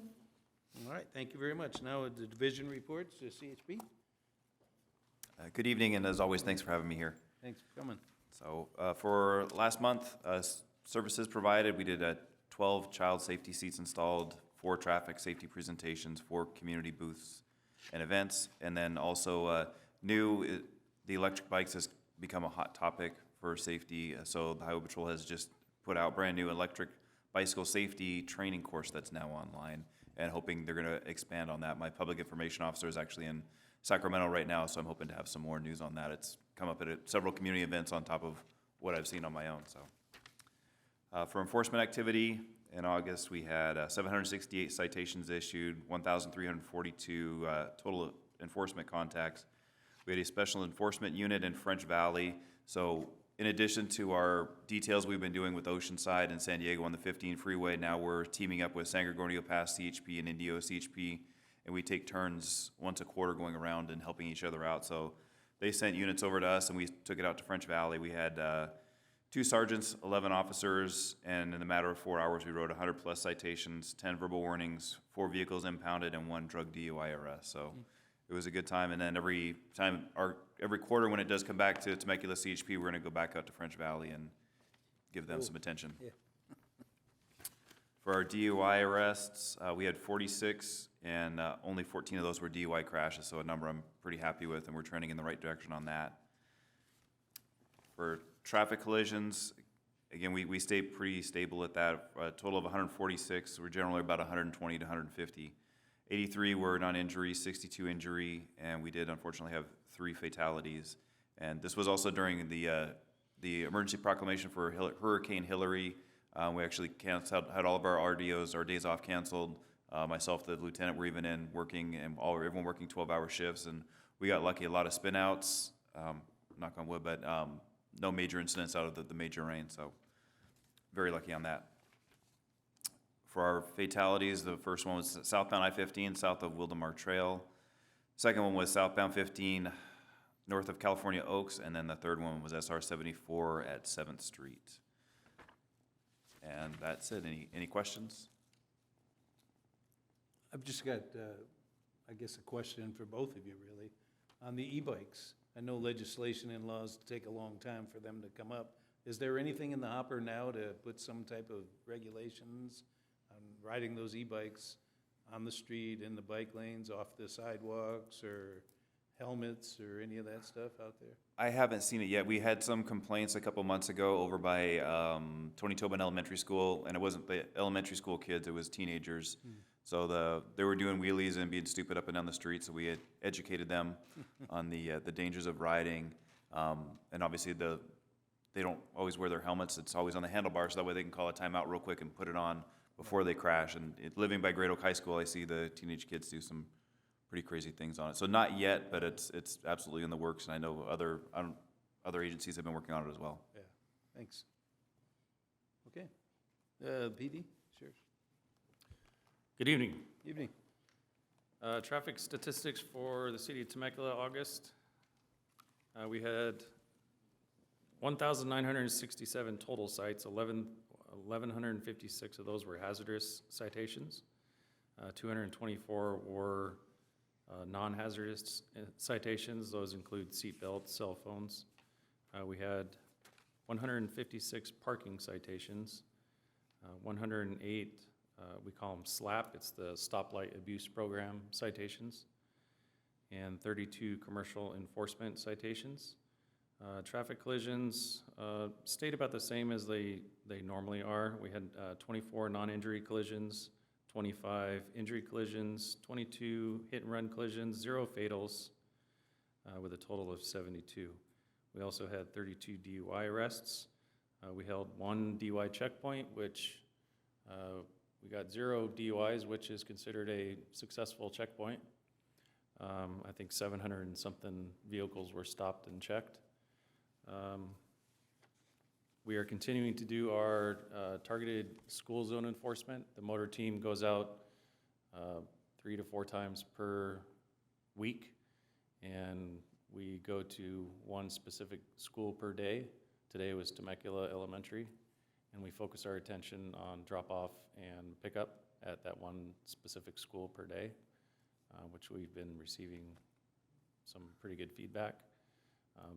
All right, thank you very much. Now the division reports, the CHP. Good evening, and as always, thanks for having me here. Thanks for coming. So for last month, services provided, we did 12 child safety seats installed, 4 traffic safety presentations, 4 community booths and events, and then also the electric bikes has become a hot topic for safety. So the Highway Patrol has just put out brand new electric bicycle safety training course that's now online, and hoping they're going to expand on that. My public information officer is actually in Sacramento right now, so I'm hoping to have some more news on that. It's come up at several community events on top of what I've seen on my own. So, for enforcement activity, in August we had 768 citations issued, 1,342 total enforcement contacts. We had a special enforcement unit in French Valley. So, in addition to our details we've been doing with Oceanside and San Diego on the 15 freeway, now we're teaming up with San Gregorio Pass CHP and Indio CHP. And we take turns once a quarter going around and helping each other out. So they sent units over to us, and we took it out to French Valley. We had 2 sergeants, 11 officers, and in a matter of 4 hours, we wrote 100+ citations, 10 verbal warnings, 4 vehicles impounded, and 1 drug DUI arrest. So it was a good time. And then every quarter when it does come back to Temecula CHP, we're going to go back out to French Valley and give them some attention. Yeah. For our DUI arrests, we had 46, and only 14 of those were DUI crashes, so a number I'm pretty happy with, and we're trending in the right direction on that. For traffic collisions, again, we stay pretty stable at that. A total of 146, we're generally about 120 to 150. 83 were non-injury, 62 injury, and we did unfortunately have 3 fatalities. And this was also during the emergency proclamation for Hurricane Hillary. We actually had all of our RDOs, our days off canceled. Myself, the lieutenant, were even in working, and everyone working 12-hour shifts. And we got lucky, a lot of spin-outs, knock on wood, but no major incidents out of the major rain. So very lucky on that. For our fatalities, the first one was southbound I-15, south of Wildemar Trail. Second one was southbound 15, north of California Oaks. And then the third one was SR 74 at 7th Street. And that's it. Any questions? I've just got, I guess, a question for both of you, really. On the e-bikes, I know legislation and laws take a long time for them to come up. Is there anything in the hopper now to put some type of regulations on riding those e-bikes on the street, in the bike lanes, off the sidewalks, or helmets, or any of that stuff out there? I haven't seen it yet. We had some complaints a couple months ago over by Tony Tobin Elementary School, and it wasn't the elementary school kids, it was teenagers. So they were doing wheelies and being stupid up and down the street, so we had educated them on the dangers of riding. And obviously they don't always wear their helmets. It's always on the handlebars, so that way they can call a timeout real quick and put it on before they crash. And living by Great Oak High School, I see the teenage kids do some pretty crazy things on it. So not yet, but it's absolutely in the works, and I know other agencies have been working on it as well. Yeah, thanks. Okay. PD, Sheriff. Good evening. Evening. Traffic statistics for the city of Temecula, August. We had 1,967 total cites, 1,156 of those were hazardous citations. 224 were non-hazardous citations. Those include seatbelts, cell phones. We had 156 parking citations, 108, we call them SLAP, it's the Stoplight Abuse Program citations, and 32 commercial enforcement citations. Traffic collisions stayed about the same as they normally are. We had 24 non-injury collisions, 25 injury collisions, 22 hit-and-run collisions, 0 fatals, with a total of 72. We also had 32 DUI arrests. We held 1 DUI checkpoint, which we got 0 DUIs, which is considered a successful checkpoint. I think 700 and something vehicles were stopped and checked. We are continuing to do our targeted school zone enforcement. The motor team goes out 3 to 4 times per week, and we go to one specific school per day. Today was Temecula Elementary, and we focus our attention on drop-off and pickup at that one specific school per day, which we've been receiving some pretty good feedback.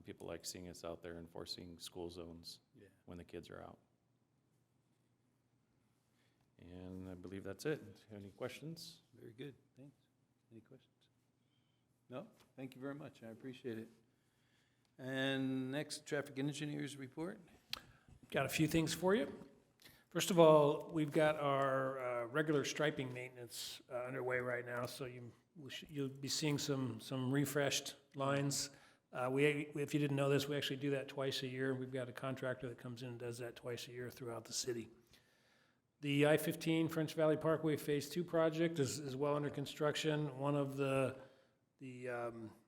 People like seeing us out there enforcing school zones when the kids are out. And I believe that's it. Any questions? Very good, thanks. Any questions? No? Thank you very much, I appreciate it. And next, traffic engineers report. Got a few things for you. First of all, we've got our regular striping maintenance underway right now, so you'll be seeing some refreshed lines. If you didn't know this, we actually do that twice a year. We've got a contractor that comes in and does that twice a year throughout the city. The I-15 French Valley Parkway Phase 2 project is well under construction. One of the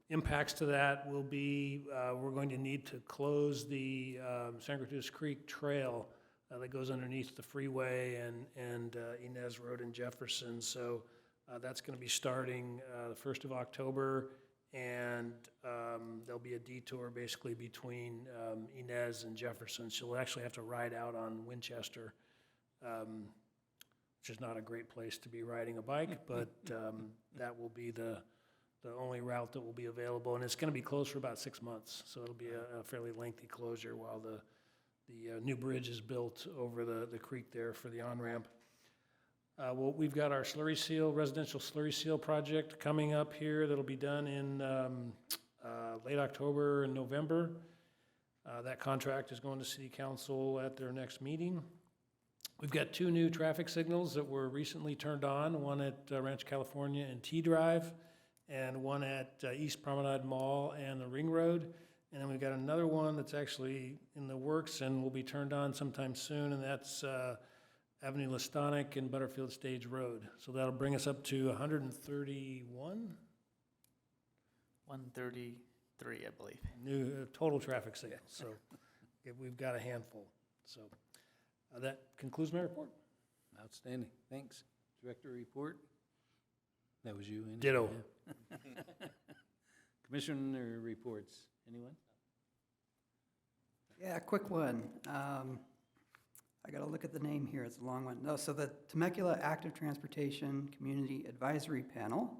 impacts to that will be we're going to need to close the Sangre Cruz Creek Trail that goes underneath the freeway and Inez Road in Jefferson. So that's going to be starting the 1st of October, and there'll be a detour basically between Inez and Jefferson. So we'll actually have to ride out on Winchester, which is not a great place to be riding a bike, but that will be the only route that will be available, and it's going to be closed for about 6 months, so it'll be a fairly lengthy closure while the new bridge is built over the creek there for the on-ramp. Well, we've got our slurry seal, residential slurry seal project coming up here that'll be done in late October and November. That contract is going to City Council at their next meeting. We've got 2 new traffic signals that were recently turned on, one at Rancho California and T Drive, and one at East Promenade Mall and the Ring Road. And then we've got another one that's actually in the works and will be turned on sometime soon, and that's Avenue Lastonic and Butterfield Stage Road. So that'll bring us up to 131? 133, I believe. New total traffic signals. So we've got a handful. So that concludes my report. Outstanding, thanks. Director report? That was you, Andy? Ditto. Yeah. Commissioner reports, anyone? Yeah, quick one. I got to look at the name here, it's a long one. No, so the Temecula Active Transportation Community Advisory Panel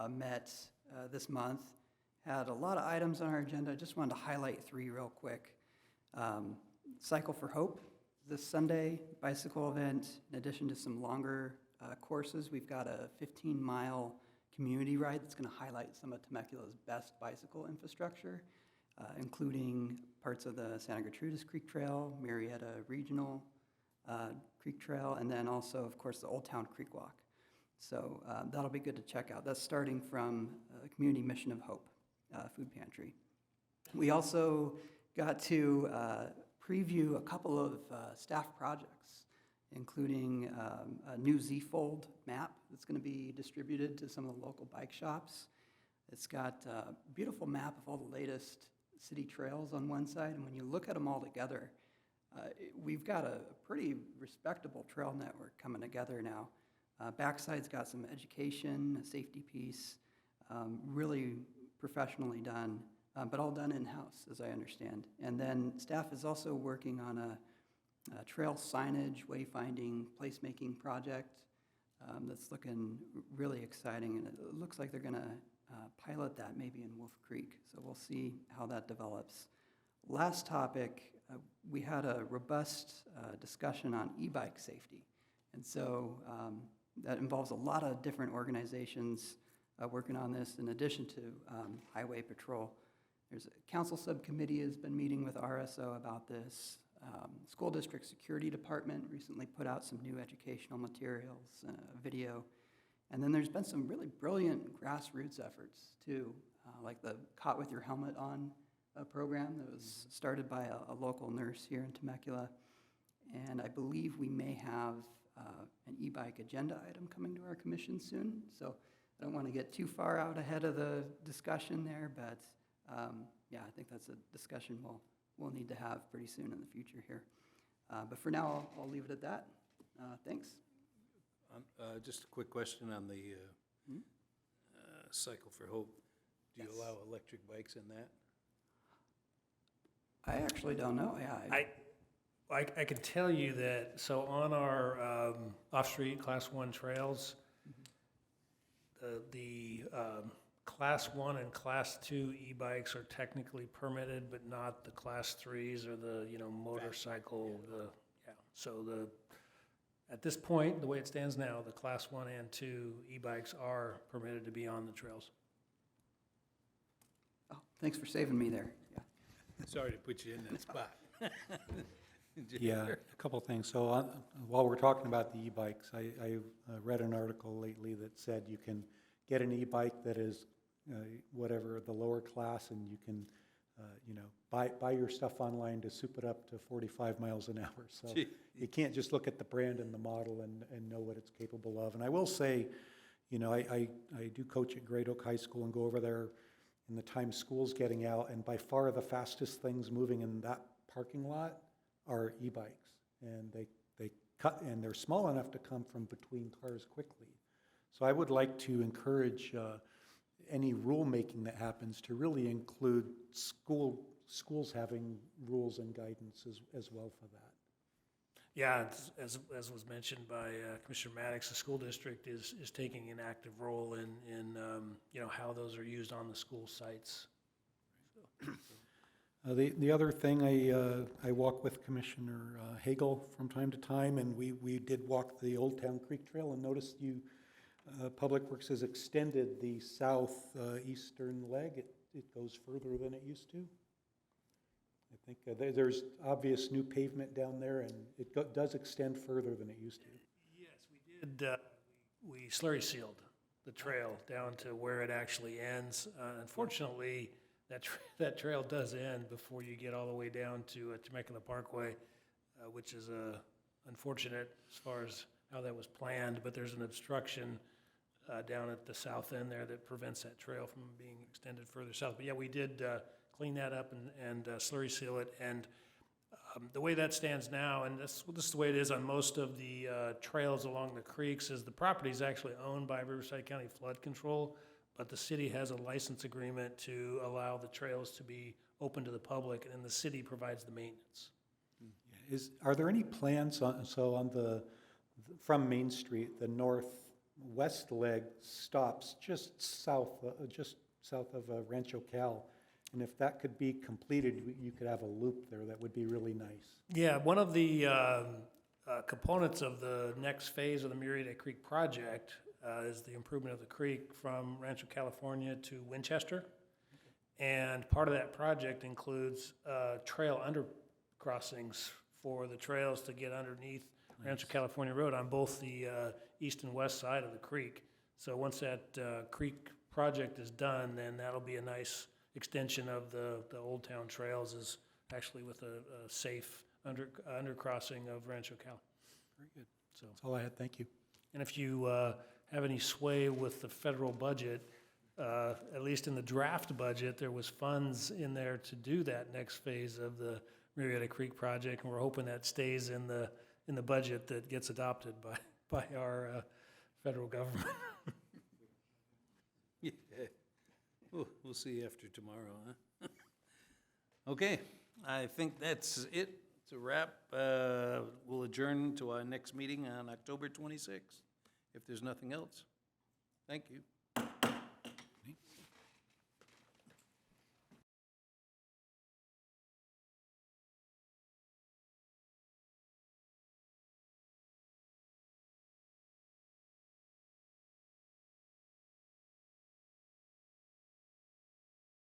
met this month, had a lot of items on our agenda. I just wanted to highlight 3 real quick. Cycle for Hope, this Sunday bicycle event, in addition to some longer courses, we've got a 15-mile community ride that's going to highlight some of Temecula's best bicycle infrastructure, including parts of the Santa Gertrudis Creek Trail, Marietta Regional Creek Trail, and then also, of course, the Old Town Creek Walk. So that'll be good to check out. That's starting from Community Mission of Hope Food Pantry. We also got to preview a couple of staff projects, including a new Z-Fold map that's going to be distributed to some of the local bike shops. It's got a beautiful map of all the latest city trails on one side, and when you look at them all together, we've got a pretty respectable trail network coming together now. Backside's got some education, a safety piece, really professionally done, but all done in-house, as I understand. And then staff is also working on a trail signage, wayfinding, placemaking project that's looking really exciting, and it looks like they're going to pilot that maybe in Wolf Creek. So we'll see how that develops. Last topic, we had a robust discussion on e-bike safety. And so that involves a lot of different organizations working on this in addition to Highway Patrol. There's a council subcommittee has been meeting with RSO about this. School District Security Department recently put out some new educational materials and a video. And then there's been some really brilliant grassroots efforts too, like the Caught with Your Helmet On program that was started by a local nurse here in Temecula. And I believe we may have an e-bike agenda item coming to our commission soon. So I don't want to get too far out ahead of the discussion there, but yeah, I think that's a discussion we'll need to have pretty soon in the future here. But for now, I'll leave it at that. Thanks. Just a quick question on the Cycle for Hope. Do you Yes. allow electric bikes in that? I actually don't know. Yeah, I can tell you that, so on our off-street Class 1 trails, the Class 1 and Class 2 e-bikes are technically permitted, but not the Class 3s or the, motorcycle, So at this point, the way it stands now, the Class 1 and 2 e-bikes are permitted to be on the trails. Oh, thanks for saving me there. Yeah. Sorry to put you in that spot. Yeah, a couple of things. So while we're talking about the e-bikes, I read an article lately that said you can get an e-bike that is whatever, the lower class, and you can, buy your stuff online to soup it up to 45 miles an hour. So Gee. you can't just look at the brand and the model and know what it's capable of. And I will say, I do coach at Great Oak High School and go over there in the time school's getting out, and by far the fastest things moving in that parking lot are e-bikes. And they cut, and they're small enough to come from between cars quickly. So I would like to encourage any rulemaking that happens to really include schools having rules and guidance as well for that. Yeah, as was mentioned by Commissioner Maddox, the school district is taking an active role in how those are used on the school sites. The other thing, I walk with Commissioner Hagel from time to time, and we did walk the Old Town Creek Trail and noticed Public Works has extended the southeastern leg. It goes further than it used to. I think there's obvious new pavement down there, and it does extend further than it used to. Yes, we did. We slurry sealed the trail down to where it actually ends. Unfortunately, that trail does end before you get all the way down to Temecula Parkway, which is unfortunate as far as how that was planned. But there's an obstruction down at the south end there that prevents that trail from being extended further south. But yeah, we did clean that up and slurry seal it. And the way that stands now, and this is the way it is on most of the trails along the creeks, is the property is actually owned by Riverside County Flood Control, but the city has a license agreement to allow the trails to be open to the public, and then the city provides the maintenance. Are there any plans from Main Street, the northwest leg stops just south of Rancho Cal? And if that could be completed, you could have a loop there. That would be really nice. Yeah, one of the components of the next phase of the Murrieta Creek project is the improvement of the creek from Rancho California to Winchester. And part of that project includes trail undercrossings for the trails to get underneath Rancho California Road on both the east and west side of the creek. So once that creek project is done, then that'll be a nice extension of the Old Town Trails, is actually with a safe undercrossing of Rancho Cal. Very good. So That's all I had. Thank you. And if you have any sway with the federal budget, at least in the draft budget, there was funds in there to do that next phase of the Murrieta Creek project, and we're hoping that stays in the budget that gets adopted by our federal government. Yeah. We'll see after tomorrow, huh? Okay, I think that's it. It's a wrap. We'll adjourn to our next meeting on October 26th, if there's nothing else. Thank you.